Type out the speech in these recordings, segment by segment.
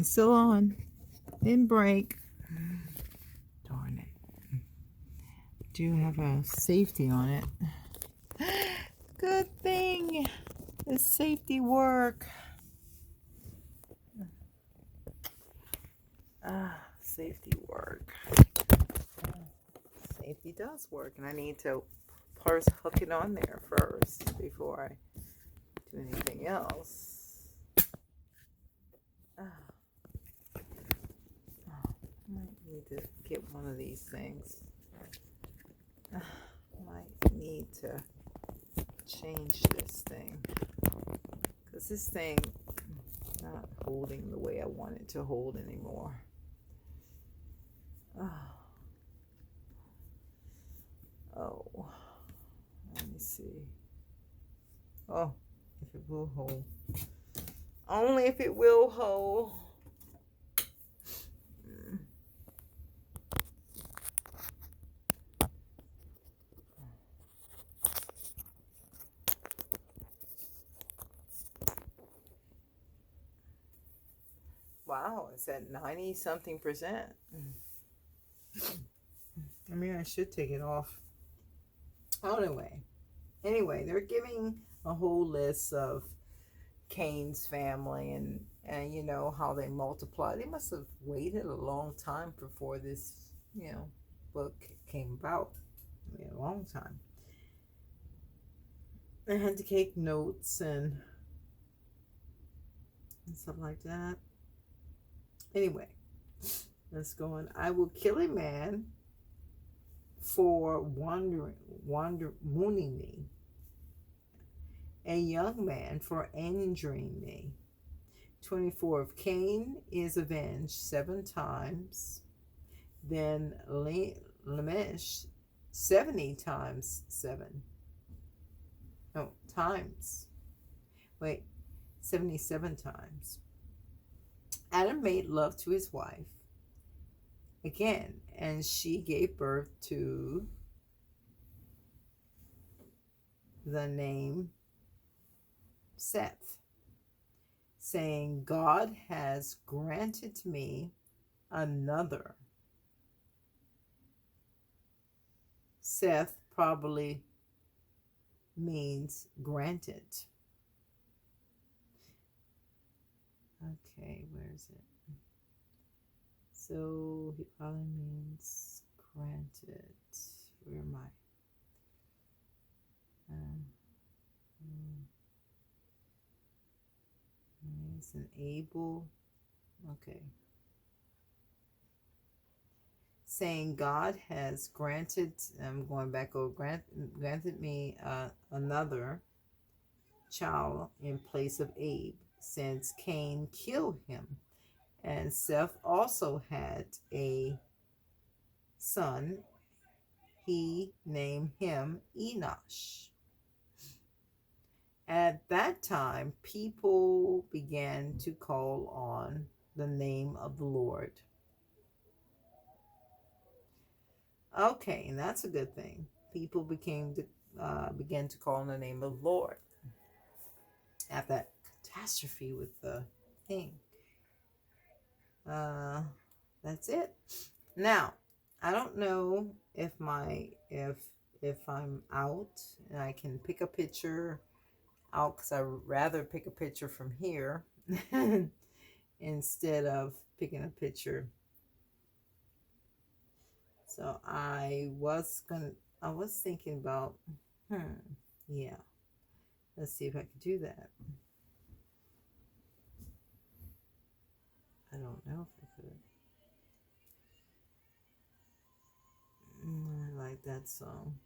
It's still on. Didn't break. Darn it. Do have a safety on it. Good thing. The safety work. Safety work. Safety does work, and I need to first hook it on there first before I do anything else. Might need to get one of these things. Might need to change this thing, because this thing not holding the way I want it to hold anymore. Oh, let me see. Oh, if it will hold. Only if it will hold. Wow, it's at 90 something percent. I mean, I should take it off. Anyway, they're giving a whole list of Cain's family, and you know how they multiply. They must have waited a long time before this, book came about. I mean, a long time. I had to take notes and stuff like that. Anyway, let's go on. I will kill a man for wounding me, a young man for injuring me. 24 of Cain is avenged 7 times. Then Lamech 70 times 7. No, times. Wait, 77 times. Adam made love to his wife again, and she gave birth to the name Seth, saying, God has granted me another. Seth probably means granted. Okay, where is it? So he probably means granted. Where am I? It's an able. Okay. Saying God has granted, I'm going back over, granted me another child in place of Abe, since Cain killed him. And Seth also had a son. He named him Enosh. At that time, people began to call on the name of the Lord. Okay, and that's a good thing. People began to call on the name of the Lord at that catastrophe with the thing. That's it. Now, I don't know if I'm out and I can pick a picture out, because I'd rather pick a picture from here instead of picking a picture. So I was thinking about, yeah, let's see if I could do that. I don't know if I could. I like that song.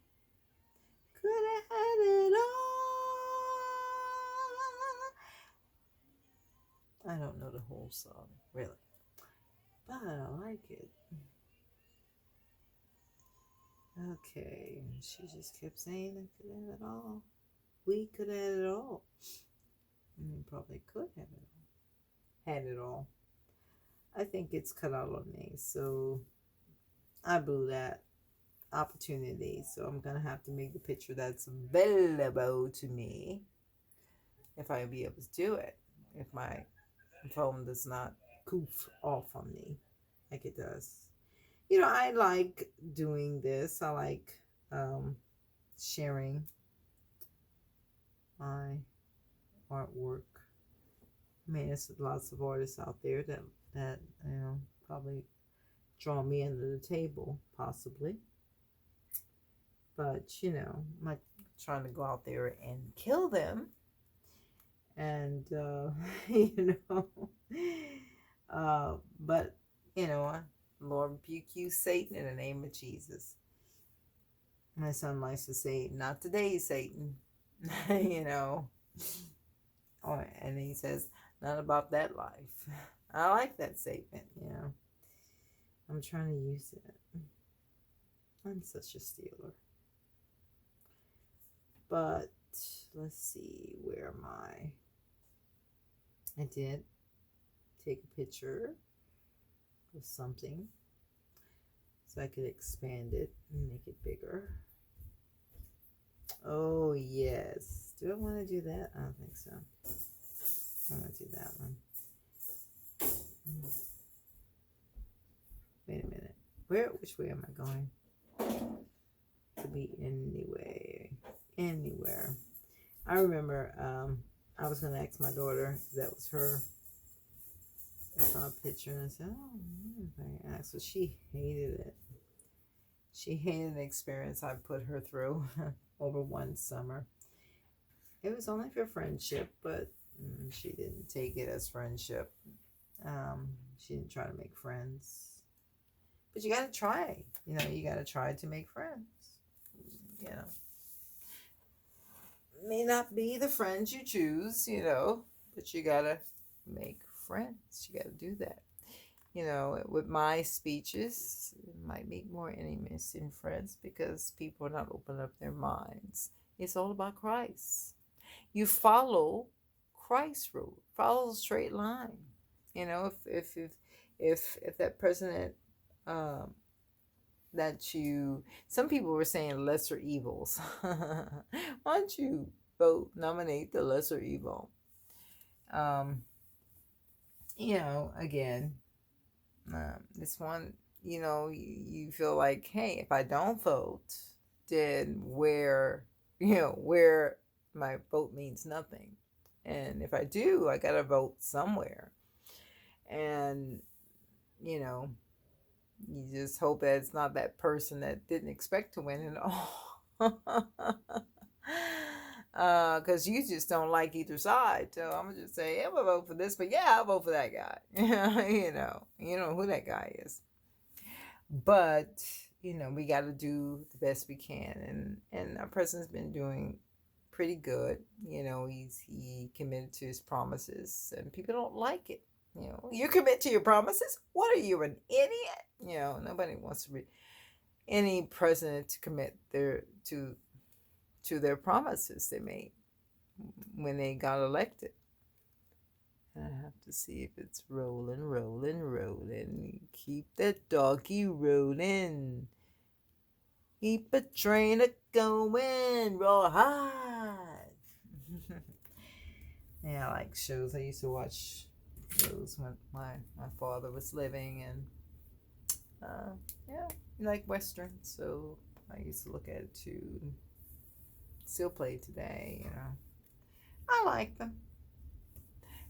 Could have had it all. I don't know the whole song, really, but I like it. Okay, she just kept saying I could have it all. We could have it all. We probably could have it all. Had it all. I think it's cut out on me, so I blew that opportunity. So I'm gonna have to make the picture that's available to me if I be able to do it. If my phone does not goof off on me like it does. You know, I like doing this. I like sharing my artwork. I mean, there's lots of artists out there that probably draw me under the table, possibly. But I'm not trying to go out there and kill them. And but Lord rebuke you, Satan, in the name of Jesus. My son likes to say, "Not today, Satan." Oh, and he says, "Not about that life." I like that statement. I'm trying to use it. I'm such a stealer. But let's see, where am I? I did take a picture of something so I could expand it and make it bigger. Oh, yes. Do I want to do that? I don't think so. I'm going to do that one. Wait a minute. Which way am I going? To be anywhere. I remember I was going to ask my daughter if that was her. I saw a picture and I said, oh, I asked. So she hated it. She hated the experience I put her through over one summer. It was only for friendship, but she didn't take it as friendship. She didn't try to make friends. But you got to try. You got to try to make friends. May not be the friends you choose, but you got to make friends. You got to do that. With my speeches, it might make more enemies than friends because people are not opening up their minds. It's all about Christ. You follow Christ's rule. Follow the straight line. If that person that you, some people were saying lesser evils. Why don't you nominate the lesser evil? Again, this one, you feel like, hey, if I don't vote, then where my vote means nothing. And if I do, I got to vote somewhere. And, you just hope that it's not that person that didn't expect to win at all. Because you just don't like either side. So I'm going to just say, I'm going to vote for this, but yeah, I'll vote for that guy. You know who that guy is. But, we got to do the best we can. And our president's been doing pretty good. He committed to his promises, and people don't like it. You commit to your promises? What are you, an idiot? Nobody wants to be any president to commit to their promises they made when they got elected. I have to see if it's rolling. Keep that doggy rolling. Keep a train a-going, roll high. Yeah, I like shows. I used to watch shows when my father was living, and like Westerns, so I used to look at it too. Still play today, I like them.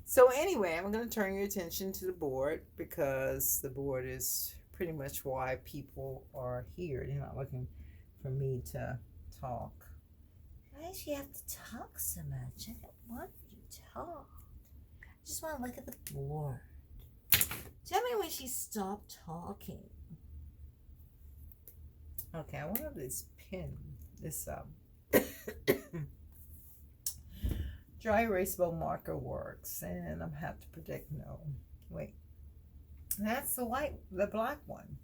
So anyway, I'm going to turn your attention to the board, because the board is pretty much why people are here. They're not looking for me to talk. Why does she have to talk so much? I don't want you to talk. I just want to look at the board. Tell me when she stopped talking. Okay, I wonder if this pen, this dry erasable marker works, and I'm have to predict no. Wait, that's the black one.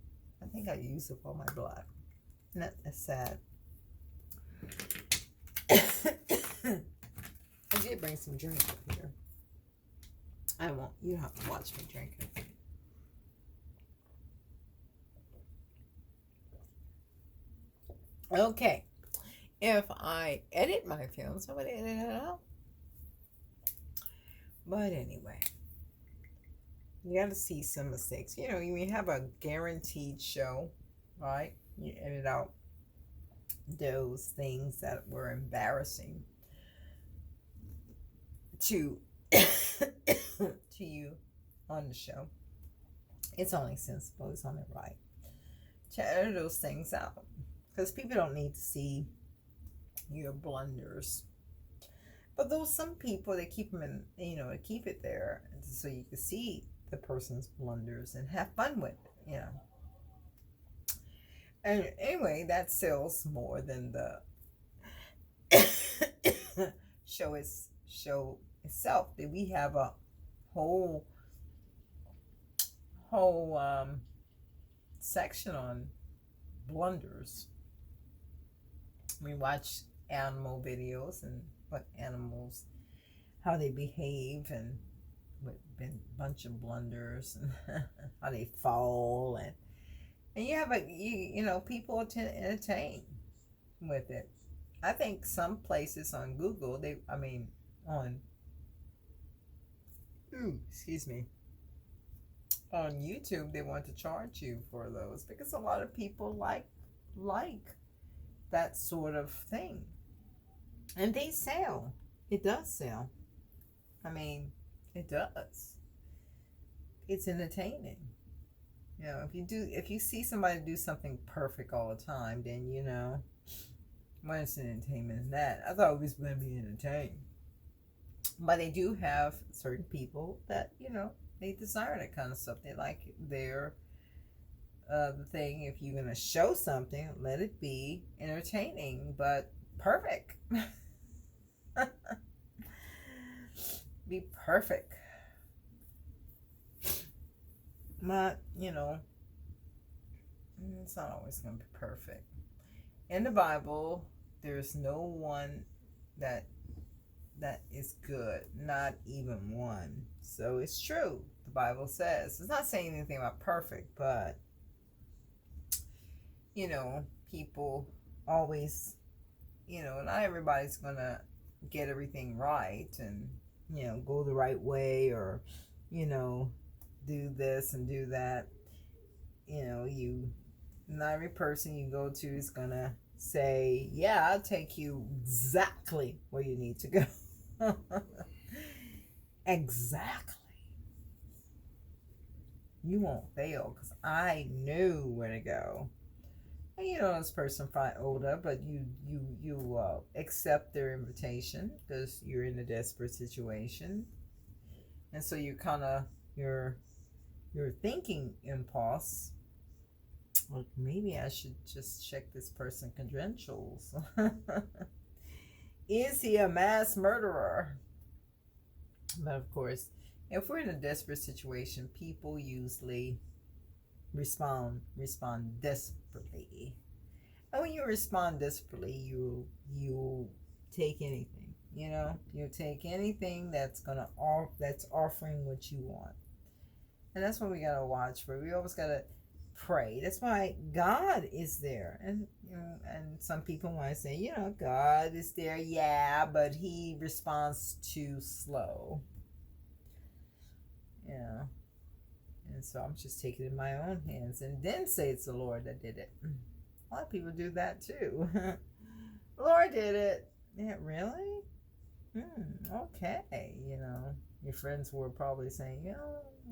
I think I used up all my black. That's sad. I did bring some drink up here. I won't. You don't have to watch me drink it. Okay. If I edit my films, I'm going to edit it out. But anyway, You got to see some mistakes. You know, you have a guaranteed show, right? You edit out those things that were embarrassing to to you on the show. It's only sensible. It's only right to edit those things out because people don't need to see your blunders. But those some people they keep them in, keep it there so you can see the person's blunders and have fun with it. And anyway, that sells more than the show itself. That we have a whole section on blunders. We watch animal videos and what animals, how they behave, and what been bunch of blunders and how they fall, and you have people to entertain with it. I think some places on Google excuse me, on YouTube they want to charge you for those because a lot of people like that sort of thing, and they sell. It does sell. It does. It's entertaining. If you see somebody do something perfect all the time, then what's entertainment in that? I thought it was going to be entertaining. But they do have certain people that, they desire that kind of stuff. They like their the thing. If you're going to show something, let it be entertaining, but perfect. Be perfect. But, it's not always going to be perfect. In the Bible, there's no one that is good, not even one. So it's true. The Bible says. It's not saying anything about perfect, but people always, not everybody's gonna get everything right and go the right way or do this and do that. Not every person you go to is gonna say, yeah, I'll take you exactly where you need to go. Exactly. You won't fail because I knew where to go. And this person find older, but you accept their invitation because you're in a desperate situation, and so you kind of your thinking impulse. Well, maybe I should just check this person's credentials. Is he a mass murderer? But of course, if we're in a desperate situation, people usually respond desperately. And when you respond desperately, you take anything. You take anything that's offering what you want. And that's what we gotta watch for. We always gotta pray. That's why God is there. And and some people want to say, God is there, yeah, but he responds too slow. And so I'm just taking it in my own hands and then say it's the Lord that did it. A lot of people do that too. Lord did it. Yeah, really? Okay. Your friends were probably saying,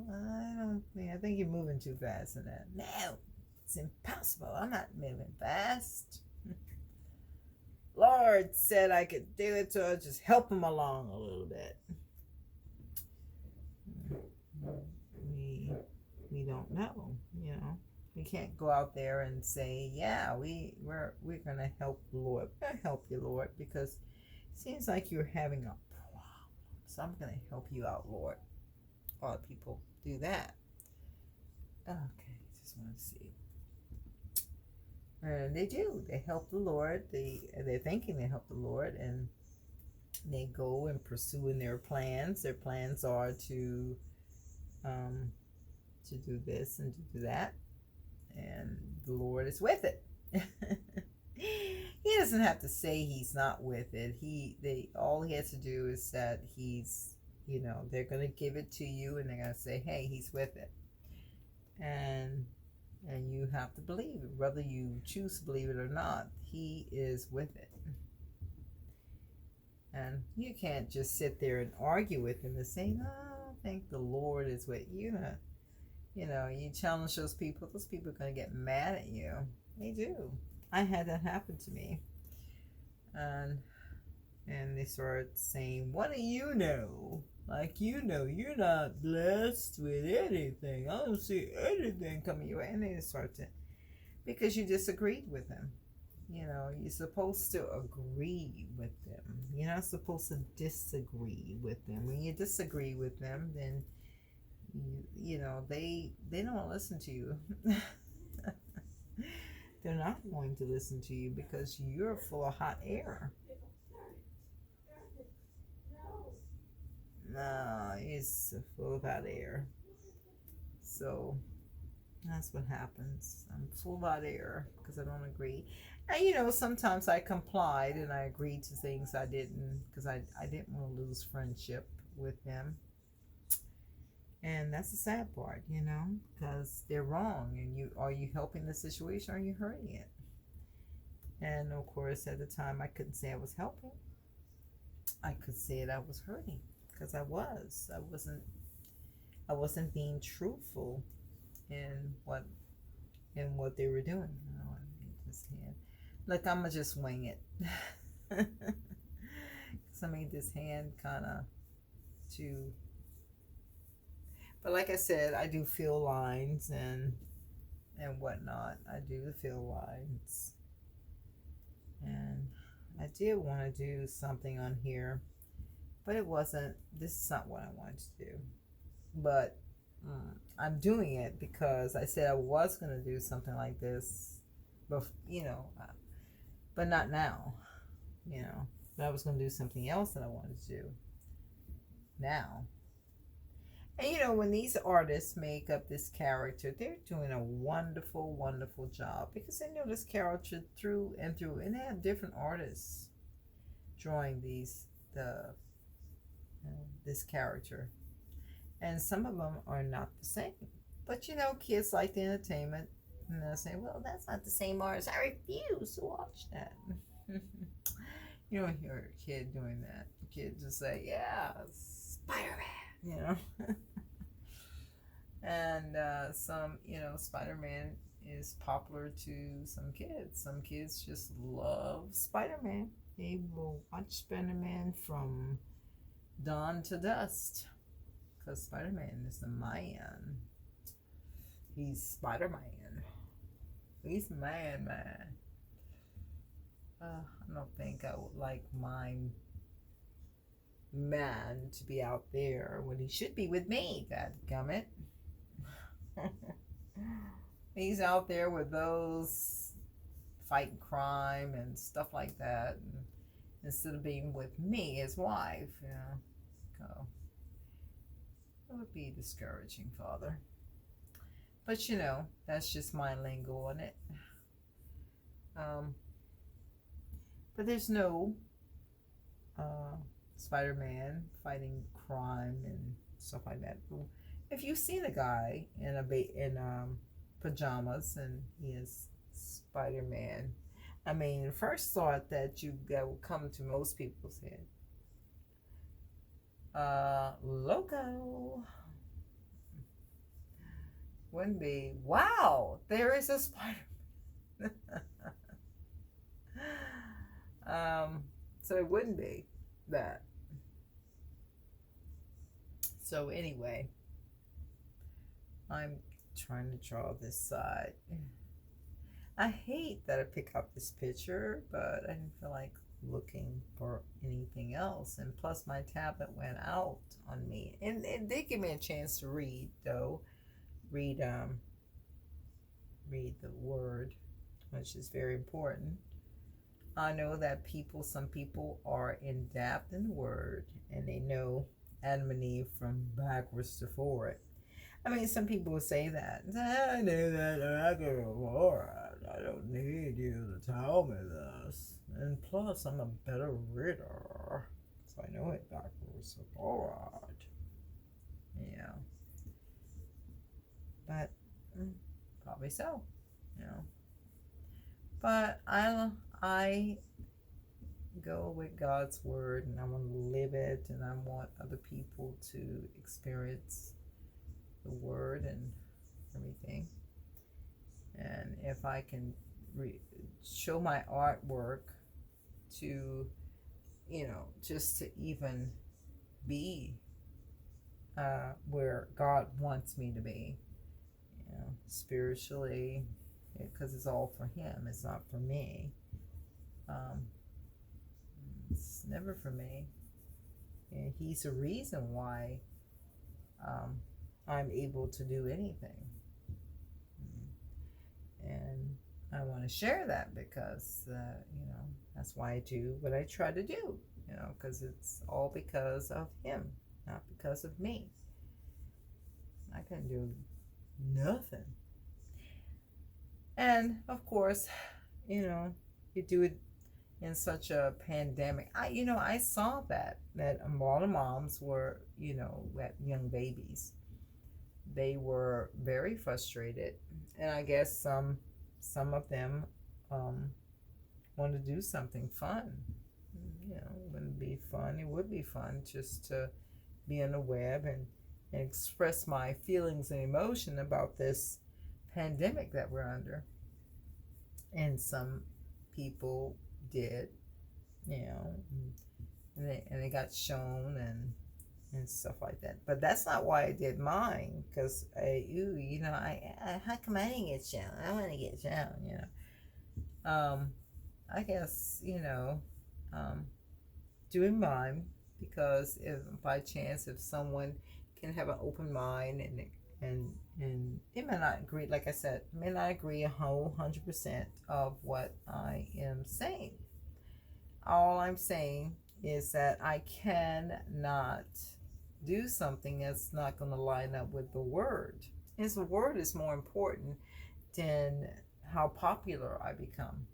I think you're moving too fast in that. No, it's impossible. I'm not moving fast. Lord said I could do it, so I'll just help him along a little bit. We don't know, We can't go out there and say, yeah, we're gonna help the Lord. We're gonna help you, Lord, because it seems like you're having a problem. So I'm gonna help you out, Lord. A lot of people do that. Okay, just want to see. And they do. They help the Lord. They're thinking they help the Lord, and they go and pursue in their plans. Their plans are to do this and to do that, and the Lord is with it. He doesn't have to say he's not with it. All he has to do is that he's you know, they're going to give it to you and they're going to say, hey, he's with it. And you have to believe it, whether you choose to believe it or not. He is with it. And you can't just sit there and argue with him and say, no, I think the Lord is with you. You know, you challenge those people are going to get mad at you. They do. I had that happen to me. And they start saying, what do you know? Like, you know, you're not blessed with anything. I don't see anything coming your way. And they start to, because you disagreed with them. You know, you're supposed to agree with them. You're not supposed to disagree with them. When you disagree with them, then, you know, they don't listen to you. They're not going to listen to you because you're full of hot air. No, it's full of hot air. So that's what happens. I'm full of hot air because I don't agree. And you know, sometimes I complied and I agreed to things I didn't, because I didn't want to lose friendship with them. And that's the sad part, you know, because they're wrong. And are you helping the situation or are you hurting it? And of course, at the time, I couldn't say I was helping. I could say that I was hurting, because I wasn't being truthful in what they were doing. Oh, I made this hand. Look, I'm gonna just wing it. So I made this hand kind of to. But like I said, I do feel lines and whatnot. I do feel lines. And I did want to do something on here, but this is not what I wanted to do. But I'm doing it because I said I was going to do something like this, but, you know, but not now, you know. But I was going to do something else that I wanted to do now. And you know, when these artists make up this character, they're doing a wonderful, wonderful job, because they know this character through and through, and they have different artists drawing this character, and some of them are not the same. But you know, kids like the entertainment, and they'll say, "Well, that's not the same artist. I refuse to watch that." You don't hear a kid doing that. A kid just say, "Yeah, Spider-Man." You know. And some, you know, Spider-Man is popular to some kids. Some kids just love Spider-Man. They will watch Spider-Man from dawn to dusk, because Spider-Man is the man. He's Spider-Man. He's man. I don't think I would like my man to be out there when he should be with me, dadgummit. He's out there with those fighting crime and stuff like that, and instead of being with me, his wife, you know. So it would be discouraging, Father. But you know, that's just my lingo on it. But there's no Spider-Man fighting crime and stuff like that. If you've seen a guy in pajamas and he is Spider-Man, I mean, the first thought that would come to most people's head, loco, wouldn't be, wow, there is a Spider-Man. So it wouldn't be that. So anyway, I'm trying to draw this side. I hate that I pick up this picture, but I didn't feel like looking for anything else. And plus my tablet went out on me. And it did give me a chance to read, though. Read the word, which is very important. I know that some people are in depth in the word, and they know Adam and Eve from backwards to forward. I mean, some people will say that. I know that backwards to forward. I don't need you to tell me this. And plus, I'm a better reader, so I know it backwards to forward. probably so, you know. But I go with God's word, and I want to live it, and I want other people to experience the word and everything. And if I can show my artwork to, just to even be where God wants me to be, spiritually, because it's all for Him. It's not for me. It's never for me. And He's the reason why I'm able to do anything. And I want to share that because, that's why I do what I try to do, because it's all because of Him, not because of me. I can do nothing. And of course, you do it in such a pandemic. I saw that a lot of moms were, at young babies. They were very frustrated, and I guess some of them want to do something fun. Wouldn't be fun. It would be fun just to be on the web and express my feelings and emotion about this pandemic that we're under. And some people did, and they got shown and stuff like that. But that's not why I did mine, because I how come I didn't get shown? I want to get shown, I guess, doing mine because if by chance if someone can have an open mind and they may not agree, like I said, may not agree 100% of what I am saying. All I'm saying is that I cannot do something that's not going to line up with the word. His word is more important than how popular I become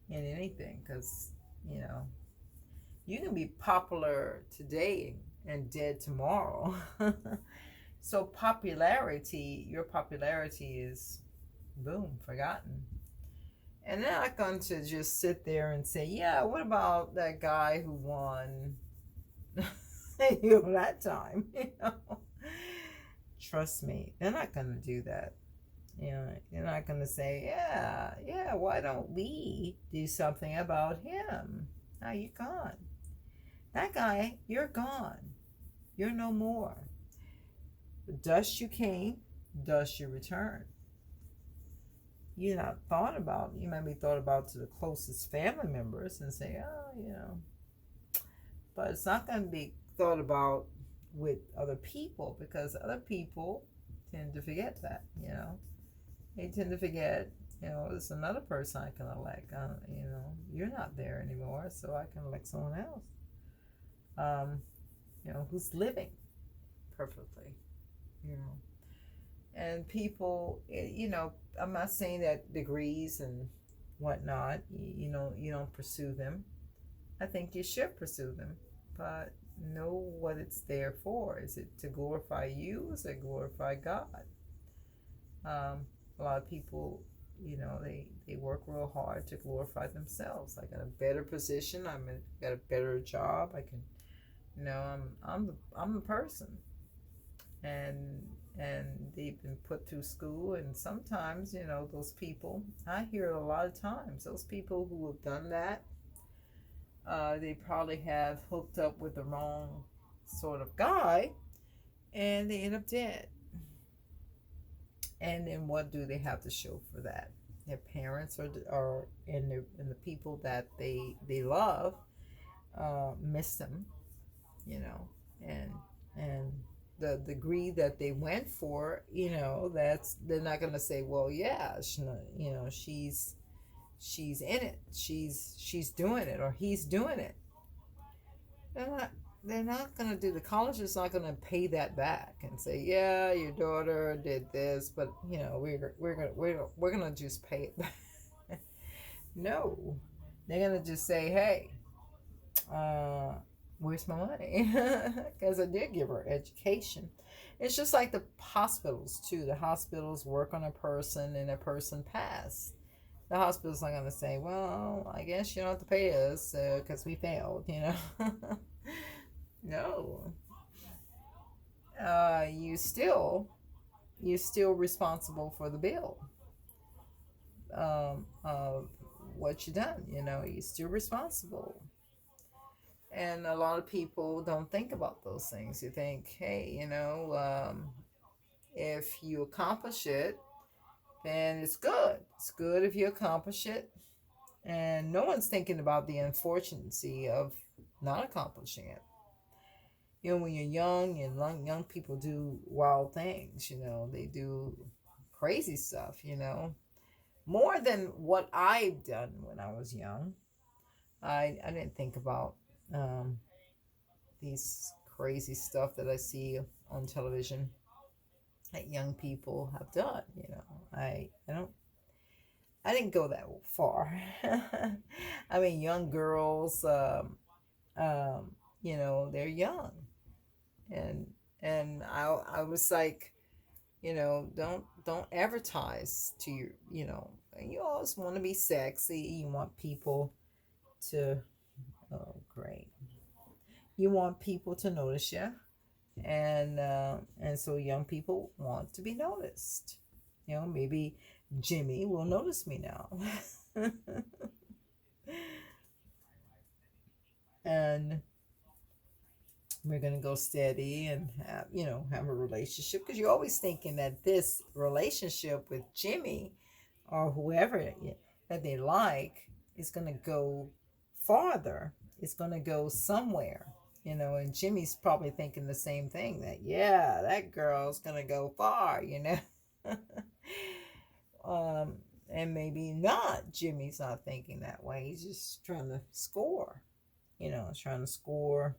in anything, because you can be popular today and dead tomorrow. So your popularity is boom, forgotten. And they're not going to just sit there and say, yeah, what about that guy who won that time? Trust me, they're not going to do that. You're not going to say, yeah, why don't we do something about him? Now you're gone. That guy, you're gone. You're no more. Dust you came, dust you return. You might be thought about to the closest family members and say, but it's not going to be thought about with other people, because other people tend to forget that, They tend to forget, there's another person I can elect. You're not there anymore, so I can elect someone else, who's living perfectly, And people, I'm not saying that degrees and whatnot, you don't pursue them. I think you should pursue them, but know what it's there for. Is it to glorify you? Is it glorify God? A lot of people, they work real hard to glorify themselves. I got a better position. Got a better job. I can, I'm the person, and they've been put through school. And sometimes, those people, I hear it a lot of times. Those people who have done that, they probably have hooked up with the wrong sort of guy, and they end up dead. And then what do they have to show for that? Their parents or and the people that they love miss them, and the degree that they went for, that's, they're not going to say, well, yeah, she's in it, she's doing it, or he's doing it. They're not going to do, the college is not going to pay that back and say, yeah, your daughter did this, but we're going to just pay it back. No, they're going to just say, hey, Where's my money? Because I did give her education. It's just like the hospitals too. The hospitals work on a person and a person passed. The hospital's not going to say, well, I guess you don't have to pay us because we failed, you know. No. You still you're still responsible for the bill of what you done. You know, you're still responsible. And a lot of people don't think about those things. You think, hey, if you accomplish it, then it's good. It's good if you accomplish it. And no one's thinking about the unfortunacy of not accomplishing it. You know, when you're young and young people do wild things, they do crazy stuff, more than what I've done when I was young. I didn't think about um, these crazy stuff that I see on television that young people have done. I didn't go that far. I mean, young girls, um, they're young, and I was like, don't advertise to your, you always want to be sexy. You want people to, oh great, you want people to notice you, and so young people want to be noticed. Maybe Jimmy will notice me now. And we're gonna go steady and have a relationship, because you're always thinking that this relationship with Jimmy or whoever that they like is gonna go farther. It's gonna go somewhere. And Jimmy's probably thinking the same thing, that yeah, that girl's gonna go far. um, and maybe not. Jimmy's not thinking that way. He's just trying to score. He's trying to score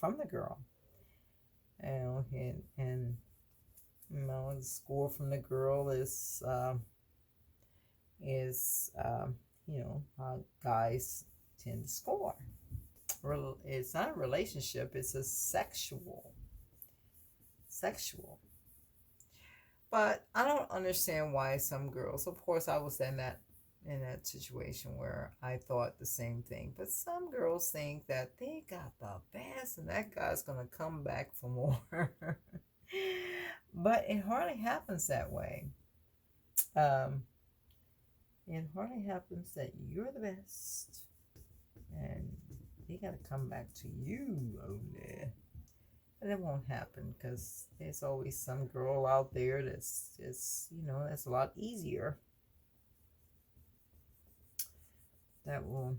from the girl. And the score from the girl is how guys tend to score. It's not a relationship, it's a sexual. But I don't understand why some girls, of course I was in that situation where I thought the same thing, but some girls think that they got the best and that guy's gonna come back for more. But it hardly happens that way. um, it hardly happens that you're the best and they gotta come back to you only. But it won't happen, because there's always some girl out there that's just, that's a lot easier, that will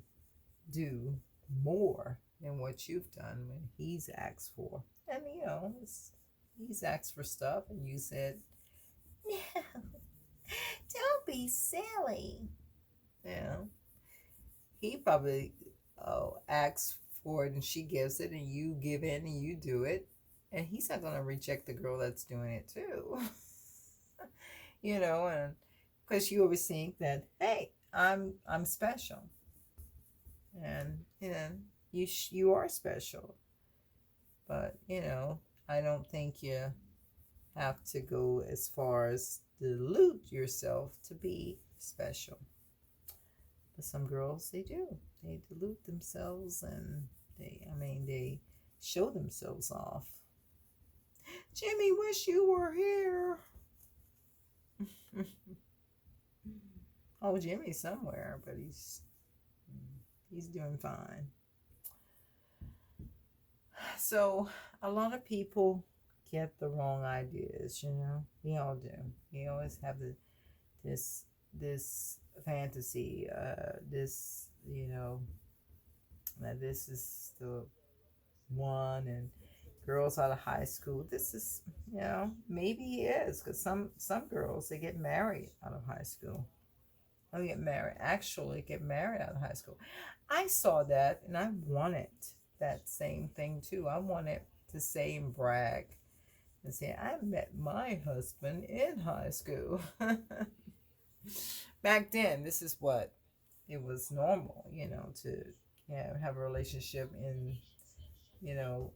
do more than what you've done when he's asked for. And, he's asked for stuff and you said, no, don't be silly. He probably asks for it and she gives it and you give in and you do it. And he's not going to reject the girl that's doing it too. And because you always think that, hey, I'm special. And you are special, but I don't think you have to go as far as dilute yourself to be special. But some girls, they do. They dilute themselves, and they show themselves off. Jimmy, wish you were here. Oh, Jimmy's somewhere, but he's doing fine. So a lot of people get the wrong ideas. We all do. We always have this fantasy, that this is the one, and girls out of high school, this is, maybe he is, because some girls, they get married out of high school. They get married out of high school. I saw that and I wanted that same thing too. I wanted to say and brag and say, I met my husband in high school. Back then, this is what it was normal, to have a relationship in,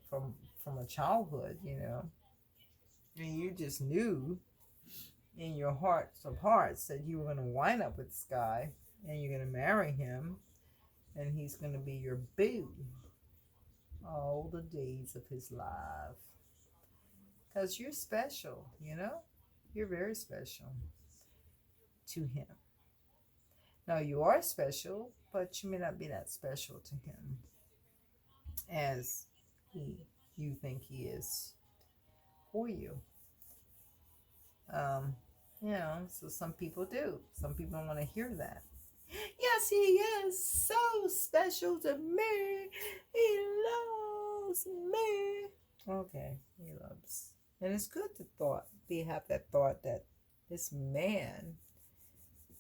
from a childhood, and you just knew in your hearts of hearts that you were going to wind up with this guy and you're going to marry him and he's going to be your boo all the days of his life. Because you're special, You're very special to him. Now, you are special, but you may not be that special to him as he you think he is for you. Um, so some people do. Some people don't want to hear that. Yes, he is so special to me. He loves me. Okay, he loves. And it's good to have that thought that this man,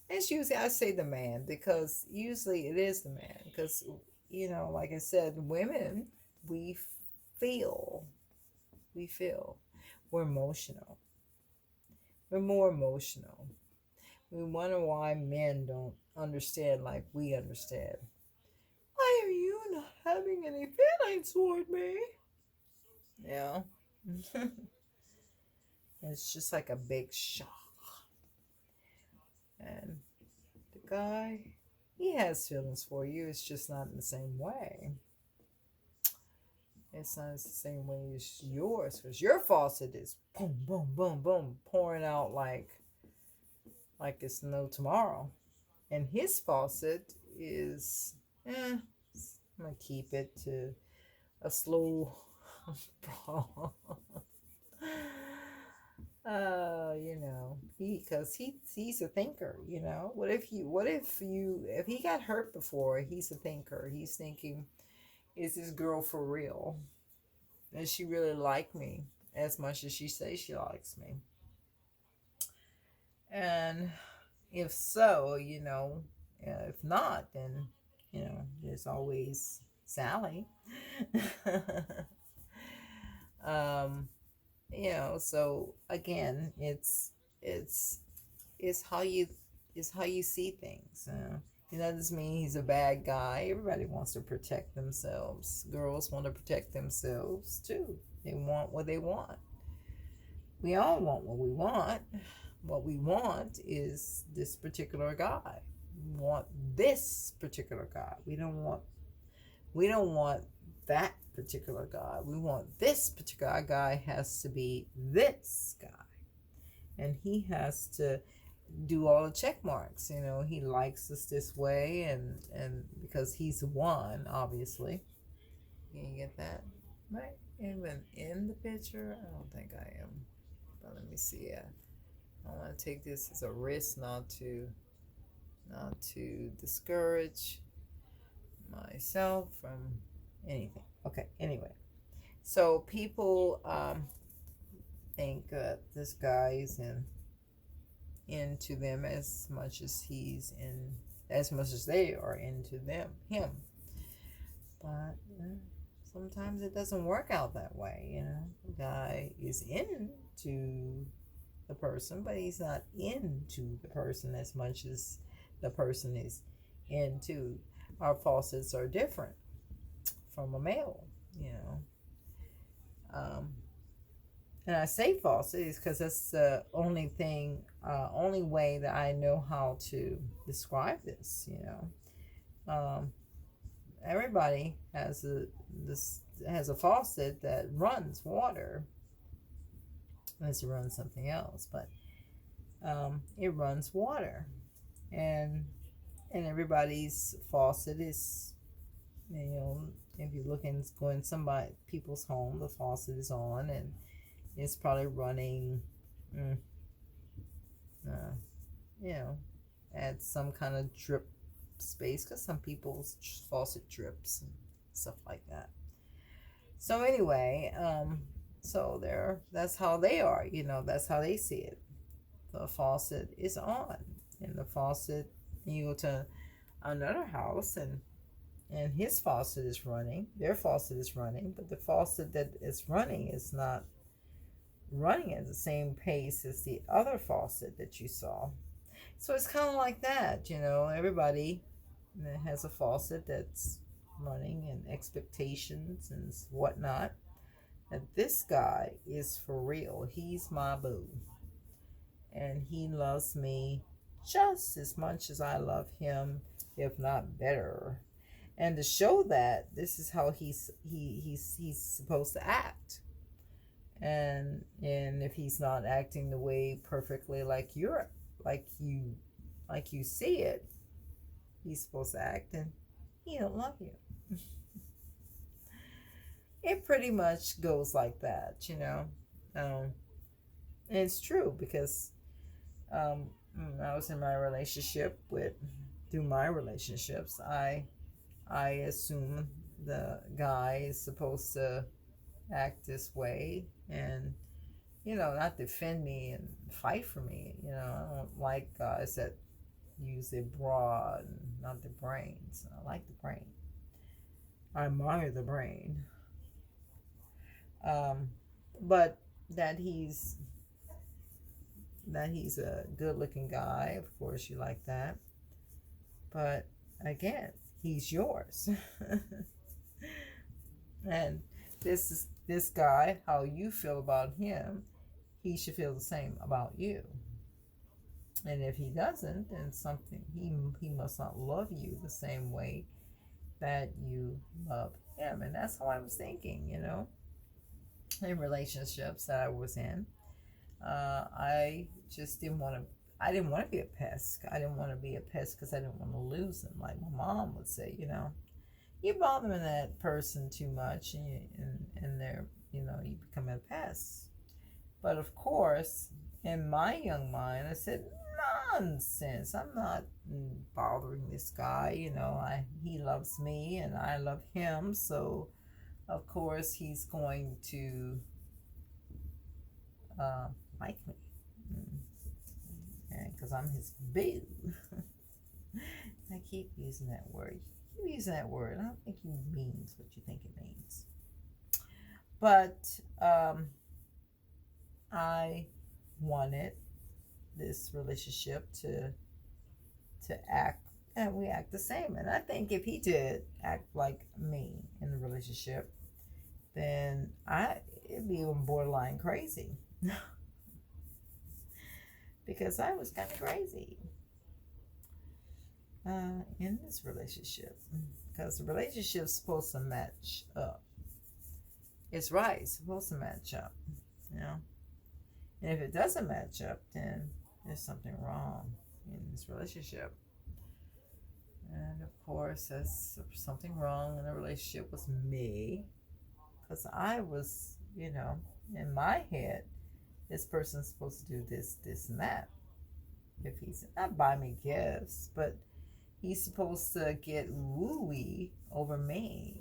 it's usually, I say the man because usually it is the man because, like I said, women, we feel, we're emotional. We're more emotional. We wonder why men don't understand like we understand. Why are you not having any feelings toward me? Yeah. It's just like a big shock. And the guy, he has feelings for you. It's just not in the same way. It's not the same way as yours. Because your faucet is boom, boom, boom, boom, pouring out like it's no tomorrow. And his faucet is, I'm going to keep it to a slow because he's a thinker. If he got hurt before, he's a thinker. He's thinking, is this girl for real? Does she really like me as much as she says she likes me? And if so, if not, then there's always Sally. So again, it's how you see things. Doesn't mean he's a bad guy. Everybody wants to protect themselves. Girls want to protect themselves too. They want what they want. We all want what we want. What we want is this particular guy. We want this particular guy. We don't want that particular guy. We want this particular guy. Has to be this guy. And he has to do all the check marks. He likes us this way and because he's one, obviously. Can you get that? Right? Even in the picture? I don't think I am. But let me see. I want to take this as a risk not to discourage myself from anything. Okay, anyway. So people think that this guy is into them as much as they are into him. But sometimes it doesn't work out that way, The guy is into the person, but he's not into the person as much as the person is into. Our faucets are different from a male, and I say faucet is because that's the only way that I know how to describe this. Everybody has a faucet that runs water, unless it runs something else, but it runs water, and everybody's faucet is, if you look and go in people's home, the faucet is on and it's probably running, at some kind of drip space, because some people's faucet drips and stuff like that. So anyway, that's how they are, that's how they see it. The faucet is on, and the faucet, you go to another house and his faucet is running, their faucet is running, but the faucet that is running is not running at the same pace as the other faucet that you saw. So it's kind of like that, everybody has a faucet that's running and expectations and whatnot. And this guy is for real. He's my boo. And he loves me just as much as I love him, if not better. And to show that this is how he's supposed to act. And if he's not acting the way perfectly like you like you see it, he's supposed to act, and he don't love you. It pretty much goes like that, you know. And it's true because I was in my relationship with through my relationships, I assume the guy is supposed to act this way and not defend me and fight for me. I don't like guys that use their bra and not the brains. I like the brain. I admire the brain. But that he's a good-looking guy. Of course, you like that. But again, he's yours. And this guy, how you feel about him, he should feel the same about you. And if he doesn't, then something he must not love you the same way that you love him. And that's how I was thinking, in relationships that I was in. I just didn't want to. I didn't want to be a pest. I didn't want to be a pest because I didn't want to lose him. Like my mom would say, you bother that person too much, and they're, you become a pest. But of course, in my young mind, I said, nonsense. I'm not bothering this guy. He loves me and I love him, so of course he's going to like me, because I'm his boo. I keep using that word. You keep using that word. I don't think it means what you think it means. But I wanted this relationship to act, and we act the same. And I think if he did act like me in the relationship, then it'd be even borderline crazy. Because I was kind of crazy in this relationship. Because the relationship's supposed to match up. It's right. It's supposed to match up. And if it doesn't match up, then there's something wrong in this relationship. And of course, there's something wrong in the relationship with me. Because I was, in my head, this person's supposed to do this, and that. If he's not buy me gifts, but he's supposed to get wooey over me,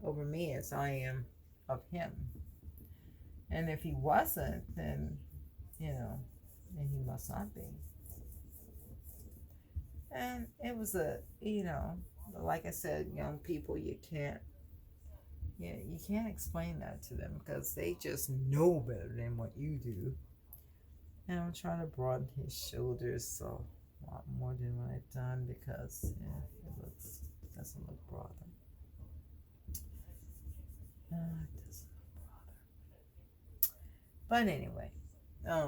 over me as I am of him. And if he wasn't, then, then he must not be. And it was like I said, young people, you can't explain that to them because they just know better than what you do. And I'm trying to broaden his shoulders a lot more than what I've done because it doesn't look broader. It doesn't look broader. But anyway,